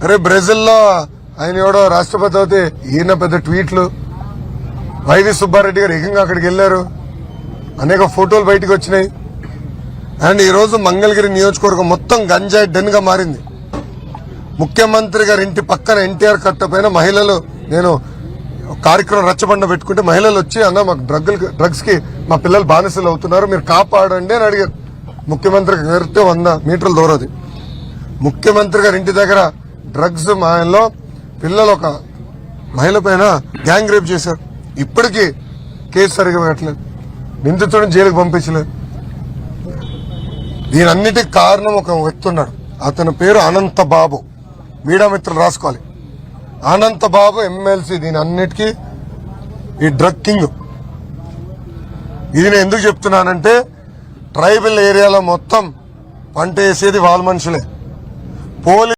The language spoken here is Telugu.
అరే బ్రెజిల్లో ఆయన ఎవడో రాష్ట్రపతి అవుతే ఈయన పెద్ద ట్వీట్లు. వైవి సుబ్బారెడ్డి గారు ఏకంగా అక్కడికి వెళ్లారు. అనేక ఫోటోలు బయటకు వచ్చినాయి. అండ్ ఈ రోజు మంగళగిరి నియోజకవర్గం మొత్తం గంజాయి డెన్ గా మారింది. ముఖ్యమంత్రి గారి ఇంటి పక్కన ఎన్టీఆర్ కట్ట పైన మహిళలు, నేను కార్యక్రమం రచ్చబండ పెట్టుకుంటే మహిళలు వచ్చి అన్న మాకు డ్రగ్స్ కి మా పిల్లలు బానిసలు అవుతున్నారు, మీరు కాపాడండి అని అడిగారు. ముఖ్యమంత్రికి ఎగిరితే 100 మీటర్ల దూరది. ముఖ్యమంత్రి గారి ఇంటి దగ్గర డ్రగ్స్ మాయల్లో పిల్లలు ఒక మహిళ పైన గ్యాంగ్ రేప్ చేశారు. ఇప్పటికీ కేసు సరిగా పెట్టలేదు, నిందితుడిని జైలుకు పంపించలేదు. దీనన్నిటికి కారణం ఒక వ్యక్తి ఉన్నాడు, అతని పేరు అనంత బాబు. మీడియా మిత్రులు రాసుకోవాలి, అనంత బాబు ఎమ్మెల్సీ. దీని అన్నిటికీ ఈ డ్రగ్ కింగ్. ఇది నేను ఎందుకు చెప్తున్నానంటే ట్రైబల్ ఏరియాలో మొత్తం పంట వేసేది వాళ్ళ మనుషులే. పోలీసు